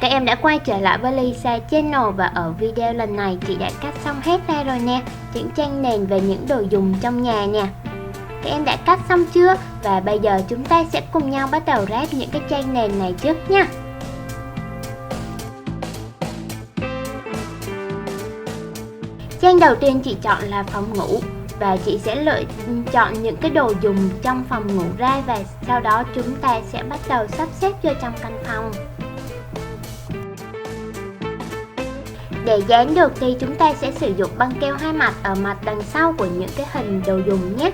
các em đã quay trở lại với Lisa Channel và ở video lần này chị đã cắt xong hết ra rồi nè, những tranh nền và những đồ dùng trong nhà nè. Các em đã cắt xong chưa? Và bây giờ chúng ta sẽ cùng nhau bắt đầu ráp những cái tranh nền này trước nha. Tranh đầu tiên chị chọn là phòng ngủ và chị sẽ lựa chọn những cái đồ dùng trong phòng ngủ ra và sau đó chúng ta sẽ bắt đầu sắp xếp vô trong căn phòng. Để dán được thì chúng ta sẽ sử dụng băng keo hai mặt ở mặt đằng sau của những cái hình đồ dùng nhé.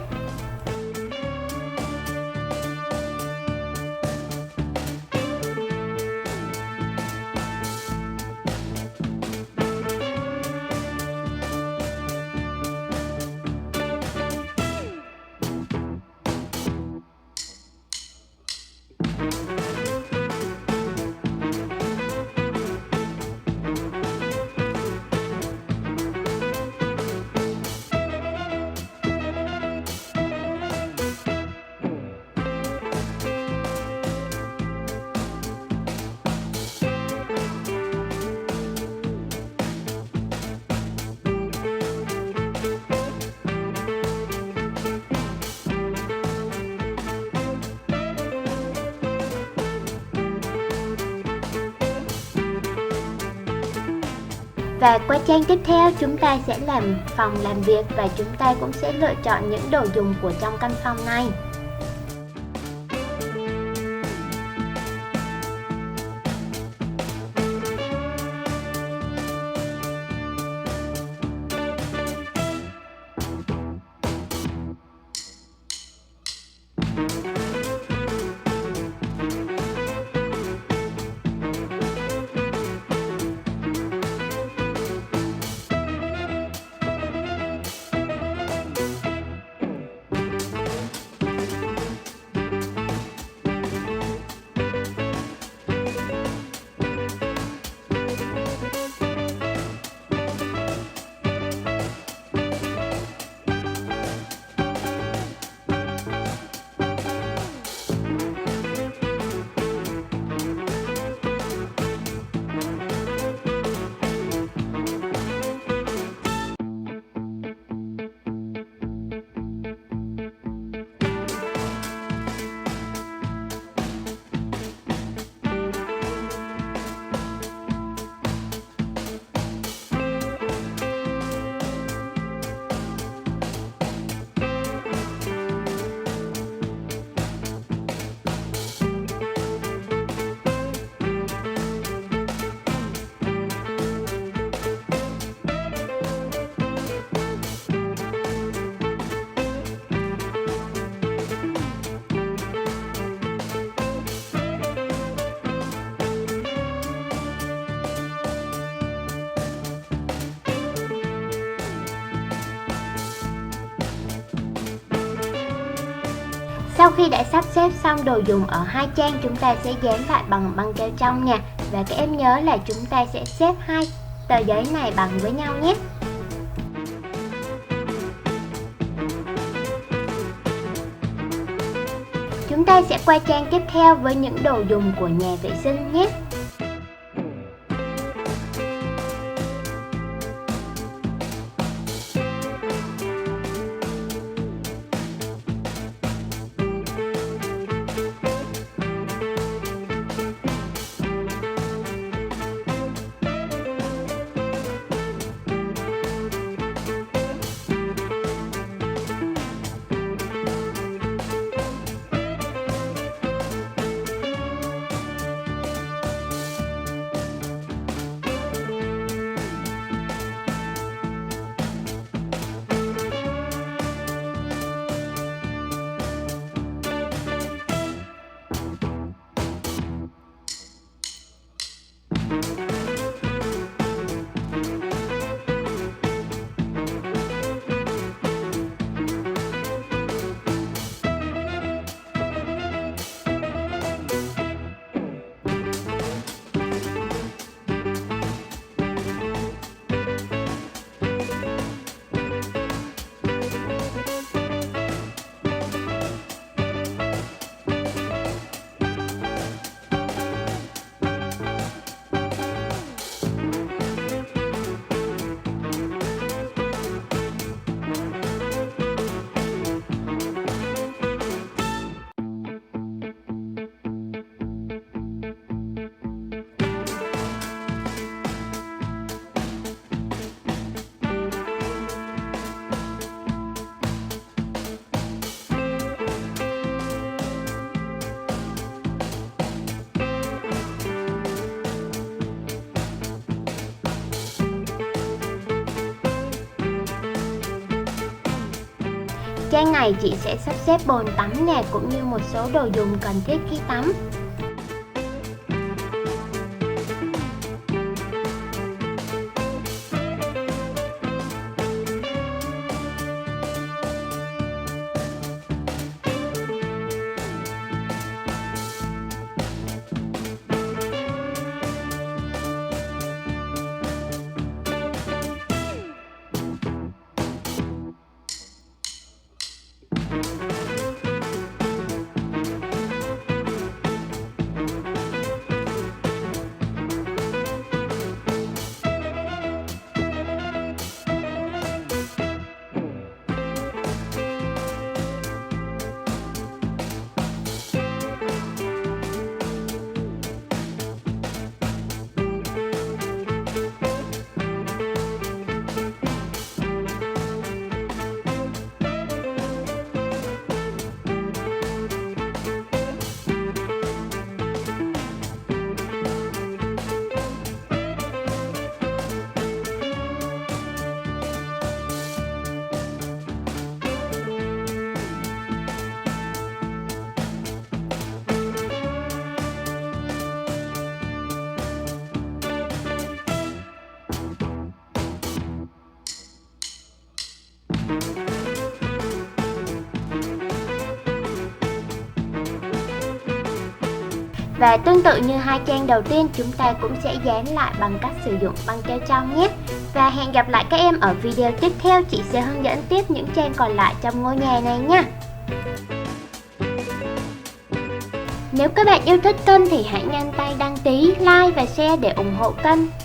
Và qua trang tiếp theo chúng ta sẽ làm phòng làm việc và chúng ta cũng sẽ lựa chọn những đồ dùng của trong căn phòng này. Sau khi đã sắp xếp xong đồ dùng ở hai trang, chúng ta sẽ dán lại bằng băng keo trong nha. Và các em nhớ là chúng ta sẽ xếp hai tờ giấy này bằng với nhau nhé. Chúng ta sẽ qua trang tiếp theo với những đồ dùng của nhà vệ sinh nhé. trang này chị sẽ sắp xếp bồn tắm nè, cũng như một số đồ dùng cần thiết khi tắm. Và tương tự như hai trang đầu tiên, chúng ta cũng sẽ dán lại bằng cách sử dụng băng keo trong nhé. Và hẹn gặp lại các em ở video tiếp theo, chị sẽ hướng dẫn tiếp những trang còn lại trong ngôi nhà này nha. Nếu các bạn yêu thích kênh thì hãy nhanh tay đăng ký, like và share để ủng hộ kênh.